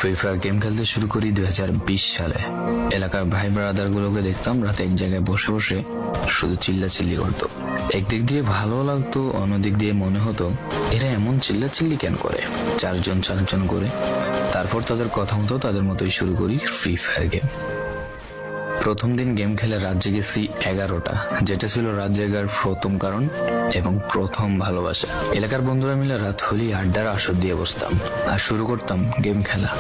Free fire game খেলতে শুরু করি 2020 সালে। এলাকার ভাই ব্রাদার গুলোকে দেখতাম রাতে এক জায়গায় বসে বসে শুধু চিল্লাচিল্লি করতো। একদিক দিয়ে ভালো লাগতো, অন্যদিক দিয়ে মনে হতো এরা এমন চিল্লাচিল্লি কেন করে, চারজন করে। তারপর তাদের কথা মতো তাদের মতোই শুরু করি ফ্রি ফায়ার গেম। প্রথম দিন গেম খেলে রাত জেগেছি 11টা, যেটা ছিল রাত জেগার প্রথম কারণ এবং প্রথম ভালোবাসা। এলাকার বন্ধুরা মিলে রাত হলেই আড্ডার আসর দিয়ে বসতাম আর শুরু করতাম গেম খেলা।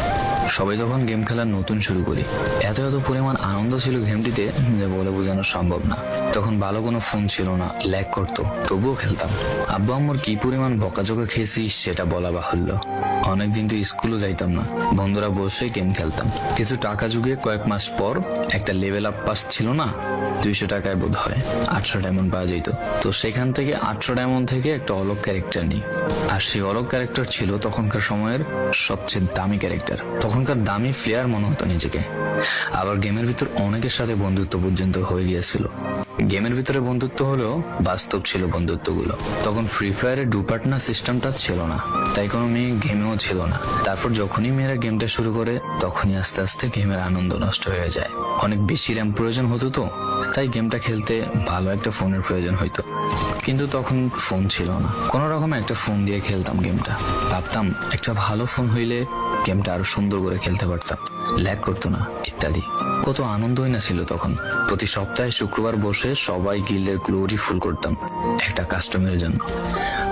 সবাই তখন গেম খেলা নতুন শুরু করি। এত পরিমাণ আনন্দ ছিল গেমটিতে যে বলে বোঝানো সম্ভব না। তখন ভালো কোনো ফোন ছিল না, ল্যাগ করতো, তবুও খেলতাম। আব্বু আম্মুর কি পরিমাণ বকাঝকা খেয়েছি সেটা বলা বাহুল্য। অনেকদিন তো স্কুলও যাইতাম না, বন্ধুরা বসে গেম খেলতাম। কিছু টাকা জুগিয়ে কয়েক মাস পর একটা লেভেল আপ পাস ছিল না, 200 টাকায় বোধ হয় 800 ডায়মন্ড পাওয়া যেত। তো সেখান থেকে 800 ডায়মন্ড থেকে একটা অলগ ক্যারেক্টার নিই। আর সেই অলগ ক্যারেক্টার ছিল তখনকার সময়ের সবচেয়ে দামি ক্যারেক্টার। তখনকার দামি প্লেয়ার মনে হতো নিজেকে। আবার গেমের ভিতর অনেকের সাথে বন্ধুত্ব পর্যন্ত হয়ে গিয়েছিল। গেমের ভিতরে বন্ধুত্ব হলেও বাস্তব ছিল বন্ধুত্বগুলো। তখন ফ্রি ফায়ারে ডু পার্টনার সিস্টেমটা ছিল না, তাই কোনো মেয়ে গেমেও ছিল না। তারপর যখনই মেয়েরা গেমটা শুরু করে তখনই আস্তে আস্তে গেমের আনন্দ নষ্ট হয়ে যায়। অনেক বেশি র্যাম প্রয়োজন হতো, তো তাই গেমটা খেলতে ভালো একটা ফোনের প্রয়োজন হইতো। কিন্তু তখন ফোন ছিল না, কোন রকম একটা ফোন দিয়ে খেলতাম গেমটা। ভাবতাম একটা ভালো ফোন হইলে গেমটা আরো সুন্দর করে খেলতে পারতাম, ল্যাগ করতো না ইত্যাদি। কত আনন্দই না ছিল তখন। প্রতি সপ্তাহে শুক্রবার বসে সবাই গিল্ডের গ্লোরি ফুল করতাম একটা কাস্টমের জন্য।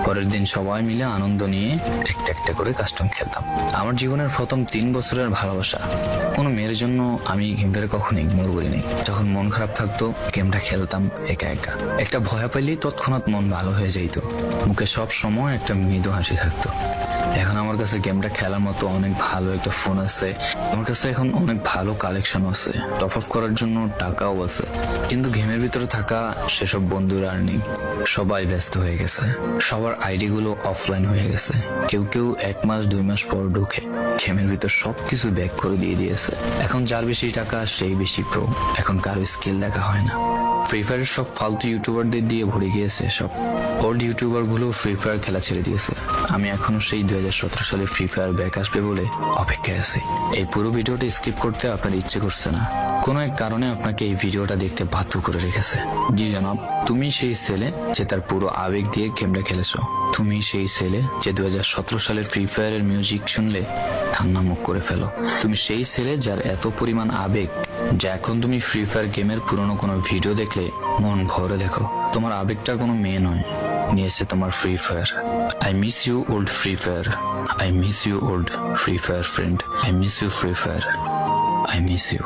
পরের দিন সবাই মিলে আনন্দ নিয়ে একটা একটা করে কাস্টম খেলতাম। আমার জীবনের প্রথম 3 বছরের ভালোবাসা। কোনো মেয়ের জন্য আমি গেমটাকে কখনো ইগনোর করিনি। যখন মন খারাপ থাকতো গেমটা খেলতাম একা একা। একটা ভয় পাইলেই তৎক্ষণাৎ মন ভালো হয়ে যাইতো, মুখে সব সময় একটা মৃদু হাসি থাকতো। এখন আমার কাছে গেমটা খেলার মতো অনেক ভালো একটা ফোন আছে, আমার কাছে এখন অনেক ভালো কালেকশন আছে, টপ আপ করার জন্য টাকাও আছে। কিন্তু গেমের ভিতরে থাকা সেসব বন্ধুরা আর নেই, সবাই ব্যস্ত হয়ে গেছে। সবার আইডি গুলো অফলাইন হয়ে গেছে। কেউ 1 মাস 2 মাস পর ঢুকে গেমের ভিতর সবকিছু ব্যাক করে দিয়ে দিয়েছে। এখন যার বেশি টাকা সেই বেশি প্রো, এখন কারো স্কিল দেখা হয় না। ফ্রি ফায়ারের সব ফালতু ইউটিউবারদের দিয়ে ভরে গিয়েছে সব। ওল্ড ইউটিউবার গুলো ফ্রি ফায়ার খেলা ছেড়ে দিয়েছে। আমি এখনো সেই 2017 সালে ফ্রি ফায়ার ব্যাক আসবে বলে অপেক্ষায় আছি। এই পুরো ভিডিওটা স্কিপ করতে আপনার ইচ্ছে করছে না, কোনো এক কারণে আপনাকে এই ভিডিওটা দেখতে বাধ্য করে রেখেছে। জি জনাব, তুমি সেই ছেলে যে তার পুরো আবেগ দিয়ে গেমটা খেলেছো। তুমি সেই ছেলে যে 2017 সালের ফ্রি ফায়ারের মিউজিক শুনলে ঠান্ডা মুখ করে ফেলো। তুমি সেই ছেলে যার এত পরিমাণ আবেগ যে এখন তুমি ফ্রি ফায়ার গেমের পুরনো কোনো ভিডিও দেখলে মন ভরে দেখো। তোমার আবেগটা কোনো মেয়ে নয়, নিয়েছে তোমার free fire. I miss you old free fire, I miss you old free fire friend, I miss you free fire, I miss you.